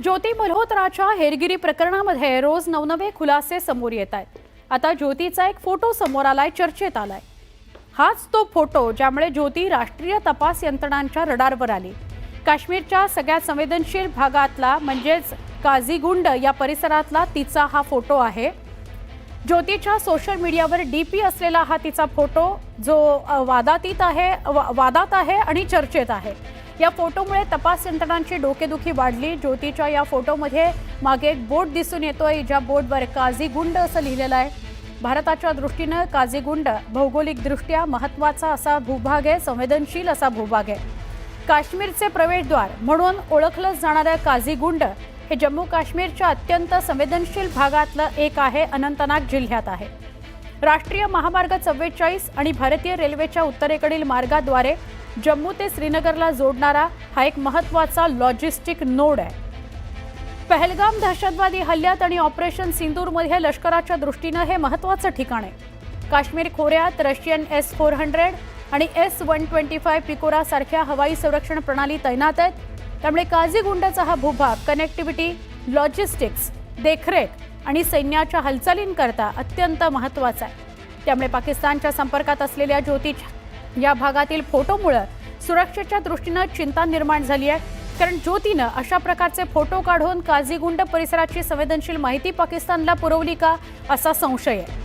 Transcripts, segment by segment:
ज्योती मल्होत्राच्या हेरगिरी प्रकरणामध्ये रोज नवनवे खुलासे समोर येत आहेत। आता ज्योतीचा एक फोटो समोर आलाय, चर्चेत आलाय। हाच तो फोटो ज्यामुळे ज्योती राष्ट्रीय तपास यंत्रणांच्या रडारवर आली। काश्मीरच्या सगळ्यात संवेदनशील भागातला म्हणजेच काझीगुंड या परिसरातला तिचा हा फोटो आहे। ज्योतीच्या सोशल मीडियावर डीपी असलेला हा तिचा फोटो जो वादात आहे आणि चर्चेत आहे। या फोटोमुळे तपास यंत्रणांची डोकेदुखी वाढली। ज्योतीच्या या फोटोमध्ये मागे एक बोट दिसून येतोय, ज्या बोटवर काझीगुंड असं लिहिलेलं आहे। भारताच्या दृष्टीने काझीगुंड भौगोलिकदृष्ट्या महत्त्वाचा असा भूभाग आहे, संवेदनशील असा भूभाग आहे। काश्मीरचे प्रवेशद्वार म्हणून ओळखलं जाणारं काझीगुंड हे जम्मू काश्मीरच्या अत्यंत संवेदनशील भागातलं एक आहे, अनंतनाग जिल्ह्यात आहे। राष्ट्रीय महामार्ग 44 आणि भारतीय रेल्वेच्या उत्तरेकडील मार्गाद्वारे जम्मू ते श्रीनगरला जोडणारा हा एक महत्त्वाचा लॉजिस्टिक नोड आहे। पहलगाम दहशतवादी हल्ल्यात आणि ऑपरेशन सिंदूरमध्ये लष्कराच्या दृष्टीने हे महत्त्वाचं ठिकाण आहे। काश्मीर खोऱ्यात रशियन S-400 आणि S-125 पिकोरा सारख्या हवाई संरक्षण प्रणाली तैनात आहेत। त्यामुळे काझीगुंडचा हा भूभाग कनेक्टिव्हिटी, लॉजिस्टिक्स, देखरेख आणि सैन्याच्या हालचालींकरता अत्यंत महत्त्वाचा आहे। त्यामुळे पाकिस्तानच्या संपर्कात असलेल्या ज्योतीच्या या भागातील फोटोमुळे सुरक्षेच्या दृष्टीने चिंता निर्माण झाली आहे, कारण ज्योतीनं अशा प्रकारचे फोटो काढून काझीगुंड परिसराची संवेदनशील माहिती पाकिस्तानला पुरवली का असा संशय आहे।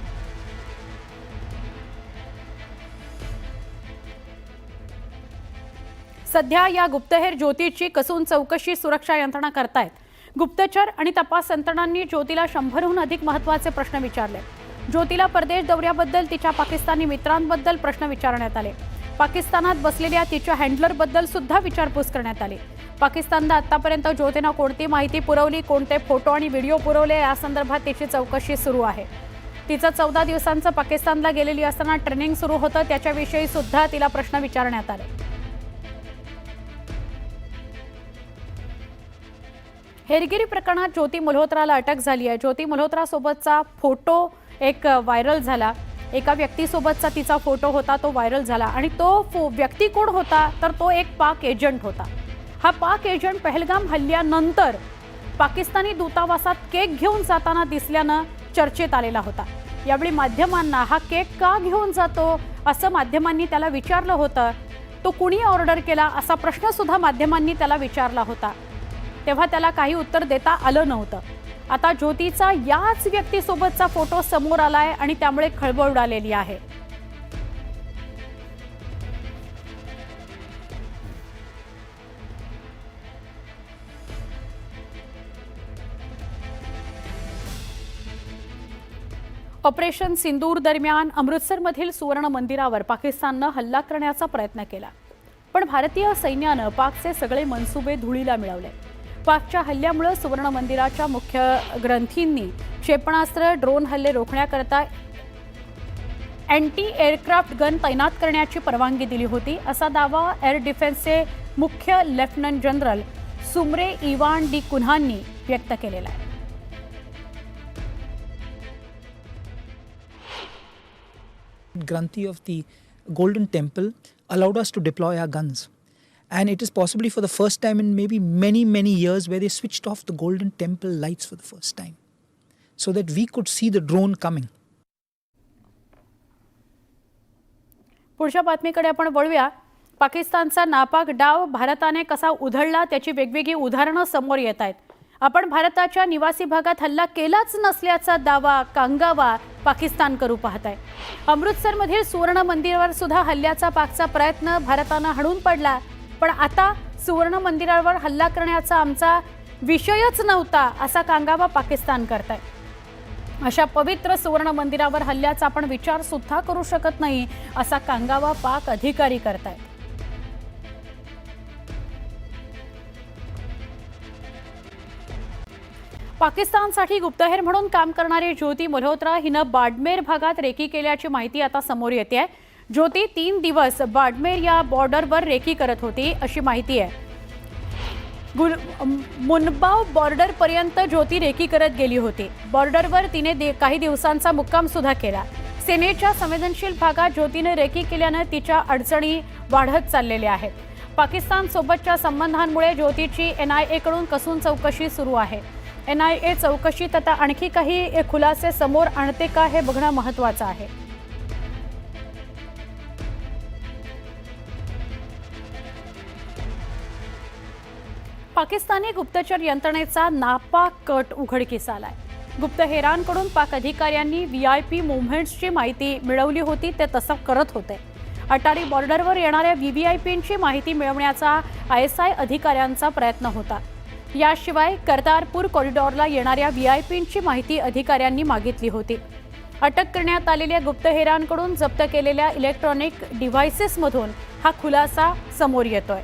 सध्या या गुप्तहेर ज्योतीची कसून चौकशी सुरक्षा यंत्रणा करतायत। गुप्तचर आणि तपास यंत्रणांनी ज्योतीला 100हून अधिक महत्त्वाचे प्रश्न विचारले। ज्योतीला परदेश दौऱ्याबद्दल, तिच्या पाकिस्तानी मित्रांबद्दल प्रश्न विचारण्यात आले। पाकिस्तानात बसलेल्या तिच्या हँडलरबद्दल सुद्धा विचारपूस करण्यात आली। पाकिस्तानला आतापर्यंत ज्योतीनं कोणती माहिती पुरवली, कोणते फोटो आणि व्हिडिओ पुरवले या संदर्भात तिची चौकशी सुरू आहे। तिचं 14 दिवसांचं पाकिस्तानला गेलेली असताना ट्रेनिंग सुरू होतं, त्याच्याविषयी सुद्धा तिला प्रश्न विचारण्यात आले। हेरगिरी प्रकरणात ज्योती मल्होत्राला अटक झाली आहे। ज्योती मल्होत्रा सोबतचा फोटो एक व्हायरल झाला। एका व्यक्तीसोबतचा तिचा फोटो होता, तो व्हायरल झाला आणि तो व्यक्ती कोण होता तर तो एक पाक एजंट होता। हा पाक एजंट पहलगाम हल्ल्यानंतर पाकिस्तानी दूतावासात केक घेऊन जाताना दिसल्यानं चर्चेत आलेला होता। यावेळी माध्यमांना हा केक का घेऊन जातो असं माध्यमांनी त्याला विचारलं होतं। तो कुणी ऑर्डर केला असा प्रश्न सुद्धा माध्यमांनी त्याला विचारला होता, तेव्हा त्याला काही उत्तर देता आलं नव्हतं। आता ज्योतीचा याच व्यक्तीसोबतचा फोटो समोर आलाय आणि त्यामुळे खळबळ उडालेली आहे। ऑपरेशन सिंदूर दरम्यान अमृतसरमधील सुवर्ण मंदिरावर पाकिस्ताननं हल्ला करण्याचा प्रयत्न केला, पण भारतीय सैन्यानं पाकचे सगळे मनसुबे धुळीला मिळवले। पाकच्या हल्ल्यामुळे सुवर्ण मंदिराच्या मुख्य ग्रंथींनी क्षेपणास्त्र, ड्रोन हल्ले रोखण्याकरता अँटी एअरक्राफ्ट गन तैनात करण्याची परवानगी दिली होती, असा दावा एअर डिफेन्सचे मुख्य लेफ्टनंट जनरल सुमरे इवान डी कुन्हांनी व्यक्त केलेला आहे। Granthi of the Golden Temple allowed us to deploy our guns, and it is possibly for the first time in maybe many years where they switched off the Golden Temple lights for the first time so that we could see the drone coming. पुढच्या बातमीकडे आपण वळूया। पाकिस्तानचा नापाक डाव भारताने कसा उधळला त्याची वेगवेगळी उदाहरणं समोर येत आहेत। आपण भारताच्या निवासी भागात हल्ला केलाच नसल्याचा दावा, कांगावा पाकिस्तान करू पाहत आहे। अमृतसरमधील सुवर्ण मंदिरावर सुद्धा हल्ल्याचा पाकचा प्रयत्न भारतानं हाणून पडला, पण आता सुवर्ण मंदिरावर हल्ला करण्याचा आमचा विषयच नव्हता असा कांगावा पाकिस्तान करत आहे। अशा पवित्र सुवर्ण मंदिरावर हल्ल्याचा आपण विचार सुद्धा करू शकत नाही असा कांगावा पाक अधिकारी करत आहेत। पाकिस्तानसाठी गुप्तहेर म्हणून काम करणारी ज्योती मल्होत्रा हिनं बाडमेर भागात रेकी केल्याची माहिती आता समोर येते आहे। ज्योती 3 दिवस बाडमेर या बॉर्डरवर रेकी करत होती अशी माहिती आहे। मुनबाव बॉर्डर पर्यंत ज्योती रेकी करत गेली होती। बॉर्डरवर तिने काही दिवसांचा मुक्काम सुद्धा केला। सेनेच्या संवेदनशील भागात ज्योतीने रेकी केल्याने तिच्या अडचणी वाढत चाललेल्या आहेत। पाकिस्तान सोबतच्या संबंधांमुळे ज्योतीची NIA कडून कसून चौकशी सुरू आहे. NIA चौकशीत आता आणखी काही खुलासे समोर आणते का हे बघणं महत्त्वाचं आहे. पाकिस्तानी गुप्तचर यंत्रणेचा नापाक कट उघडकीस आलाय. गुप्तहेरांकडून पाक अधिकाऱ्यांनी VIP मुव्हमेंट्सची माहिती मिळवली होती, ते तसं करत होते. अटारी बॉर्डरवर येणाऱ्या VVIPंची माहिती मिळवण्याचा ISI अधिकाऱ्यांचा प्रयत्न होता. याशिवाय करतारपूर कॉरिडॉरला येणाऱ्या VIPंची माहिती अधिकाऱ्यांनी मागितली होती. अटक करण्यात आलेल्या गुप्तहेरांकडून जप्त केलेल्या इलेक्ट्रॉनिक डिव्हाइसेसमधून हा खुलासा समोर येतोय.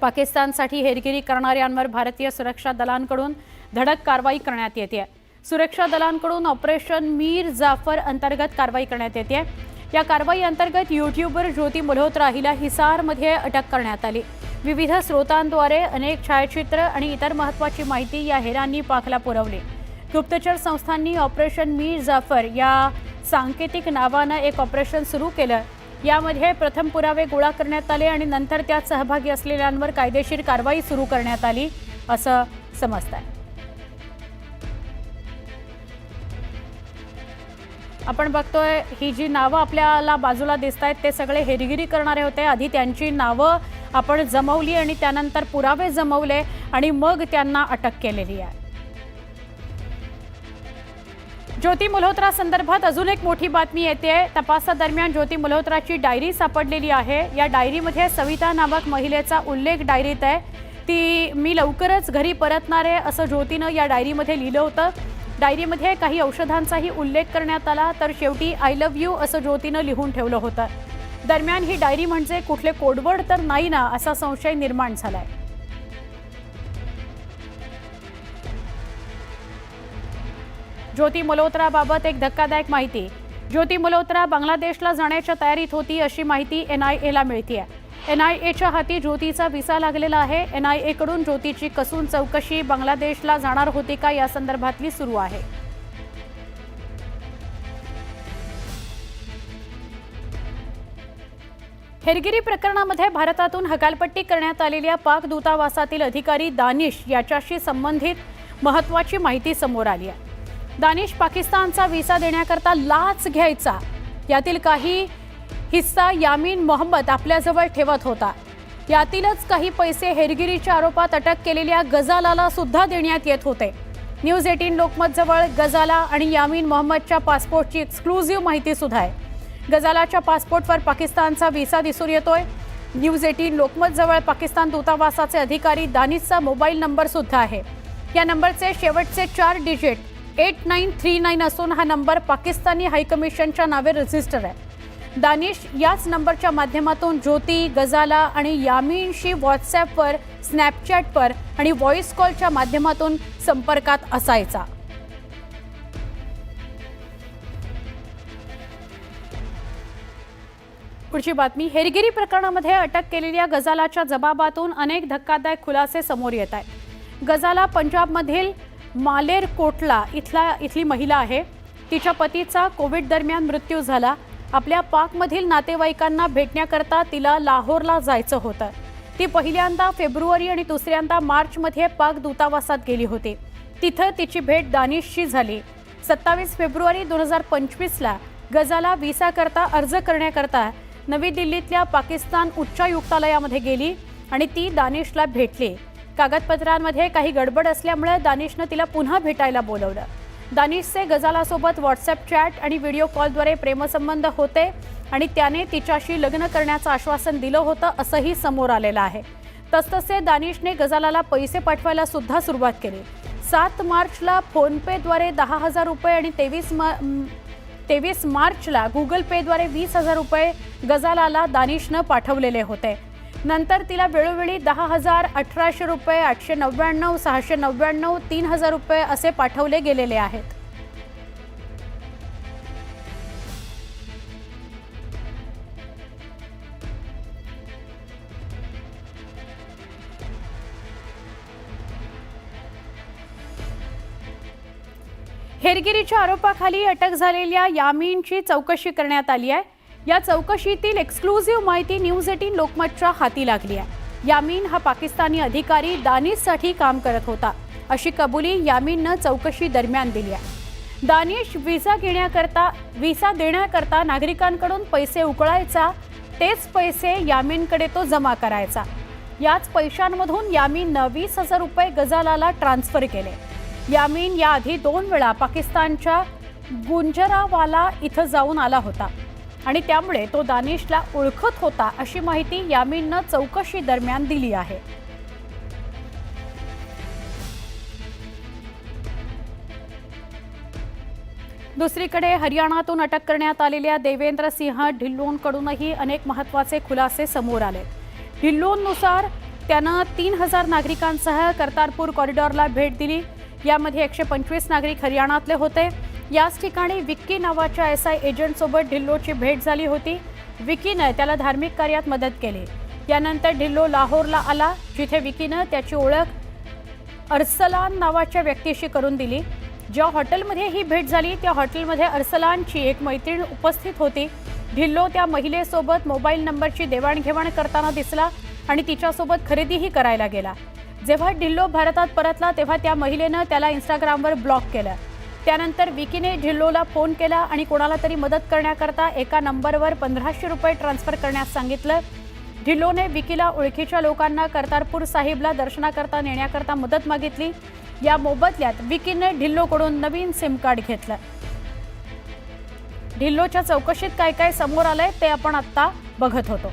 पाकिस्तानसाठी हेरगिरी करणाऱ्यांवर भारतीय सुरक्षा दलांकडून धडक कारवाई करण्यात येते. सुरक्षा दलांकडून ऑपरेशन मीर जाफर अंतर्गत कारवाई करण्यात येते. या कारवाई अंतर्गत यूट्यूबर ज्योती मल्होत्रा हिला हिसारमध्ये अटक करण्यात आली. विविध स्रोतांद्वारे अनेक छायाचित्र आणि इतर महत्त्वाची माहिती या हेरांनी पाकला पुरवली. गुप्तचर संस्थांनी ऑपरेशन मीर जाफर या सांकेतिक नावानं एक ऑपरेशन सुरू केलं. यामध्ये प्रथम पुरावे गोळा करण्यात आले आणि नंतर त्यात सहभागी असलेल्यांवर कायदेशीर कारवाई सुरू करण्यात आली असं समजतंय. आपण बघतोय ही जी नावं आपल्याला बाजूला दिसत आहेत ते सगळे हेरगिरी करणारे होते. आधी त्यांची नावं आपण जमवली आणि त्यानंतर पुरावे जमवले आणि मग त्यांना अटक केलेली आहे. ज्योती मल्होत्रा संदर्भात अजून एक मोठी बातमी येते. तपासादरम्यान ज्योती मल्होत्राची डायरी सापडलेली आहे. या डायरीमध्ये सविता नामक महिलेचा उल्लेख डायरीत आहे. ती मी लवकरच घरी परतणार आहे असं ज्योतीनं या डायरीमध्ये लिहिलं होतं. डायरीमध्ये काही औषधांचाही उल्लेख करण्यात आला, तर शेवटी I love you असं ज्योतीनं लिहून ठेवलं होतं. दरम्यान ही डायरी म्हणजे कुठले कोडवर्ड तर नाही ना असा संशय निर्माण झालाय. ज्योती मल्होत्राबाबत एक धक्कादायक माहिती. ज्योती मल्होत्रा बांगलादेशला जाण्याच्या तयारीत होती अशी माहिती NIAला मिळते. NIAच्या हाती ज्योतीचा व्हिसा लागलेला आहे. NIA कडून ज्योतीची कसून चौकशी बांगलादेशला जाणार होती का या संदर्भातली सुरू आहे. हेरगिरी प्रकरणामध्ये भारतातून हकालपट्टी करण्यात आलेल्या पाक दूतावासातील अधिकारी दानिश याच्याशी संबंधित महत्त्वाची माहिती समोर आली आहे. दानिश पाकिस्तानचा व्हिसा देण्याकरता लाच घ्यायचा, यातील काही हिस्सा यामीन मोहम्मद आपल्याजवळ ठेवत होता. यातीलच काही पैसे हेरगिरीच्या आरोपात अटक केलेल्या गजालाला सुद्धा देण्यात येत होते. न्यूज 18 लोकमत जवळ गजाला आणि यामीन मोहम्मदच्या पासपोर्टची एक्सक्लुझिव्ह माहिती सुद्धा आहे. गजालाच्या पासपोर्टवर पाकिस्तानचा व्हिसा दिसून येतोय. न्यूज 18 लोकमत जवळ पाकिस्तान दूतावासाचे अधिकारी दानिशचा मोबाईल नंबर सुद्धा आहे. या नंबरचे शेवटचे 4 डिजिट 8939 असून हा नंबर पाकिस्तानी हायकमिशनच्या नावे रजिस्टर आहे. दानिश याच नंबरच्या माध्यमातून ज्योती, गजाला आणि यामीनशी व्हॉट्सॲपवर, स्नॅपचॅटवर आणि व्हॉइस कॉलच्या माध्यमातून संपर्कात असायचा. पुढची बातमी. हेरगिरी प्रकरणामध्ये अटक केलेल्या गजालाच्या जबाबातून अनेक धक्कादायक खुलासे समोर येत आहेत. गजाला पंजाबमधील मालेरकोटला इथली महिला आहे. तिच्या पतीचा कोविड दरम्यान मृत्यू झाला. आपल्या पाकमधील नातेवाईकांना भेटण्याकरता तिला लाहोरला जायचं होतं. ती पहिल्यांदा फेब्रुवारी आणि दुसऱ्यांदा मार्चमध्ये पाक दूतावासात गेली होती. तिथं तिची भेट दानिशशी झाली. 27 फेब्रुवारी 2025ला गजाला व्हिसाकरता अर्ज करण्याकरता नवी दिल्लीतल्या पाकिस्तान उच्चायुक्तालयामध्ये गेली आणि ती दानिशला भेटली. कागदपत्रांमध्ये काही गडबड असल्यामुळे दानिशनं तिला पुन्हा भेटायला बोलवलं. दानिशचे गजालासोबत व्हॉट्सॲप चॅट आणि व्हिडिओ कॉलद्वारे प्रेमसंबंध होते आणि त्याने तिच्याशी लग्न करण्याचं आश्वासन दिलं होतं असंही समोर आलेलं आहे. तसतसे दानिशने गजालाला पैसे पाठवायला सुद्धा सुरुवात केली. 7 मार्चला फोनपेद्वारे 10,000 रुपये आणि 23 मार्चला गुगल पेद्वारे 20,000 रुपये गजालाला दानिशनं पाठवलेले होते. नंतर तिला वेळोवेळी 10,000, 1,800 रुपये, 899, 699, 3,000 रुपये असे पाठवले गेलेले आहेत. हेरगिरीच्या आरोपाखाली अटक झालेल्या यामीनची चौकशी करण्यात आली आहे. या चौकशीतील एक्सक्लुझिव्ह माहिती न्यूज 18 लोकमतच्या हाती लागली आहे. यामीन हा पाकिस्तानी अधिकारी दानिशसाठी काम करत होता अशी कबुली यामीननं चौकशी दरम्यान दिली आहे. दानिश व्हिसा देण्याकरता नागरिकांकडून पैसे उकळायचा, तेच पैसे यामीनकडे तो जमा करायचा. याच पैशांमधून यामीन 20,000 रुपये गजालाला ट्रान्सफर केले. यामीन याआधी 2 वेळा पाकिस्तानच्या गुंजरावाला इथं जाऊन आला होता आणि त्यामुळे तो दानिशला ओळखत होता अशी माहिती यामीननं चौकशी दरम्यान दिली आहे. दुसरीकडे हरियाणातून अटक करण्यात आलेल्या देवेंद्र सिंह ढिल्लोनकडूनही अनेक महत्त्वाचे खुलासे समोर आले. ढिल्लोननुसार त्यानं 3,000 नागरिकांसह करतारपूर कॉरिडॉरला भेट दिली. यामध्ये 125 नागरिक हरियाणातले होते. याच ठिकाणी विक्की नावाच्या SI एजंटसोबत ढिल्लोची भेट झाली होती. विक्कीनं त्याला धार्मिक कार्यात मदत केली. यानंतर ढिल्लो लाहोरला आला, जिथे विक्कीनं त्याची ओळख अरसलान नावाच्या व्यक्तीशी करून दिली. ज्या हॉटेलमध्ये ही भेट झाली त्या हॉटेलमध्ये अरसलानची एक मैत्रीण उपस्थित होती. ढिल्लो त्या महिलेसोबत मोबाईल नंबरची देवाणघेवाण करताना दिसला आणि तिच्यासोबत खरेदीही करायला गेला. जेव्हा ढिल्लो भारतात परतला तेव्हा त्या महिलेनं त्याला इंस्टाग्रामवर ब्लॉक केलं. त्यानंतर विकीने ढिल्लोला फोन केला आणि कोणाला तरी मदत करण्याकरता एका नंबरवर 1,500 रुपये ट्रान्सफर करण्यास सांगितलं. ढिल्लोने विकीला ओळखीच्या लोकांना करतारपूर साहिबला दर्शनाकरता नेण्याकरता मदत मागितली. या मोबदल्यात विकीने ढिल्लोकडून नवीन सिम कार्ड घेतलं. ढिल्लोच्या चौकशीत काय काय समोर आलंय ते आपण आता बघत होतो.